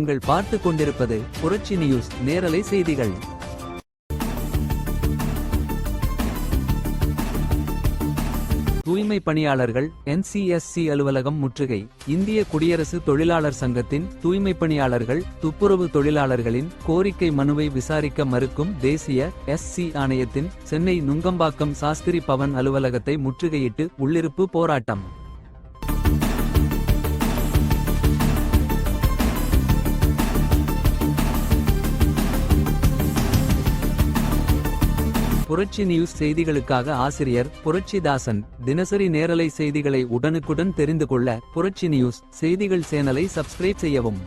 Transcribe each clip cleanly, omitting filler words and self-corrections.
நீங்கள் பார்த்து கொண்டிருப்பது புரட்சி நியூஸ் நேரலை செய்திகள். தூய்மை பணியாளர்கள் NCSC அலுவலகம் முற்றுகை. இந்திய குடியரசு தொழிலாளர் சங்கத்தின் தூய்மை பணியாளர்கள் துப்புரவு தொழிலாளர்களின் கோரிக்கை மனுவை விசாரிக்க மறுக்கும் தேசிய SC ஆணையத்தின் சென்னை நுங்கம்பாக்கம் சாஸ்திரி பவன் அலுவலகத்தை முற்றுகையிட்டு உள்ளிருப்பு போராட்டம். புரட்சி நியூஸ் செய்திகளுக்காக ஆசிரியர் புரட்சிதாசன். தினசரி நேரலை செய்திகளை உடனுக்குடன் தெரிந்து கொள்ள புரட்சி நியூஸ் செய்திகள் சேனலை சப்ஸ்கிரைப் செய்யவும்.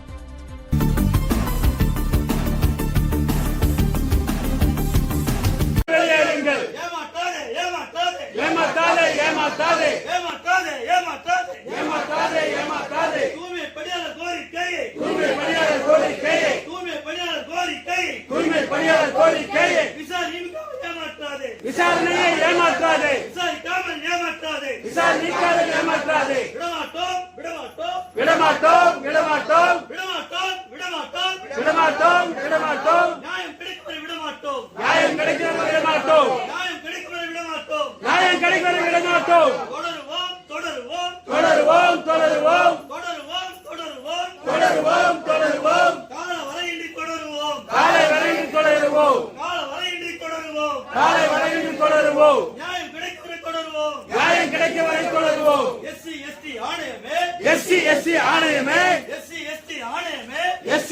விசாரணையை ஏமாற்றாதே, விசாரிக்காமல் ஏமாற்றாதே, விசாரிக்காமல் ஏமாற்றாதே. விடமாட்டோம், விடமாட்டோம், விடமாட்டோம், விடமாட்டோம், விடமாட்டோம், விடமாட்டோம், விடமாட்டோம், விடமாட்டோம். நியாயம் கிடைக்கும் விடமாட்டோம், நியாயம் கிடைக்கும் விடமாட்டோம், நியாயம் கிடைக்கும் விடமாட்டோம், நியாயம் கிடைக்கும் விடமாட்டோம். தொடருவோம், தொடருவோம், தொடருவோம், தொடருவோம், தொடருவோம், தொடருவோம், தொடருவோம், தொடருவோம். கால வரையின்றி தொடருவோம், காலை வரையின்றி தொடருவோம், கால வரையின்றி தொடருவோம், காலை வரையின்றி தொடருவோம். நியாயம் கிடைக்கும் வரை தொடருவோம், நியாயம் கிடைக்கும் வரை தொடருவோம். SC ஆணையமே, SC ஆணையமே, SC ஆணையமே, SC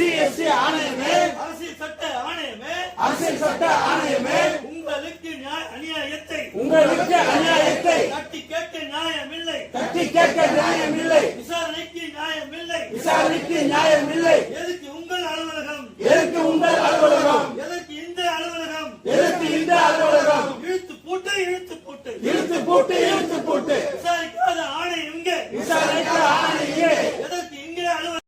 ஆணையமே, அரசியல் சட்ட ஆணையமே, அரசியல் சட்ட ஆணையமே. உங்களுக்கு அநியாயத்தை, உங்களுக்கு அநியாயத்தை தட்டி கேட்க நியாயமில்லை, தட்டி கேட்க நியாயமில்லை. விசாரணைக்கு நியாயமில்லை, விசாரணைக்கு நியாயமில்லை. எதுக்கு உங்கள் அலுவலகம், எதுக்கு உங்கள் அலுவலகம், எதற்கு இந்த அலுவலகம், எதற்கு இந்த அலுவலகம். இழுத்து பூட்டு, இழுத்து பூட்டு, இழுத்து பூட்டு, இழுத்து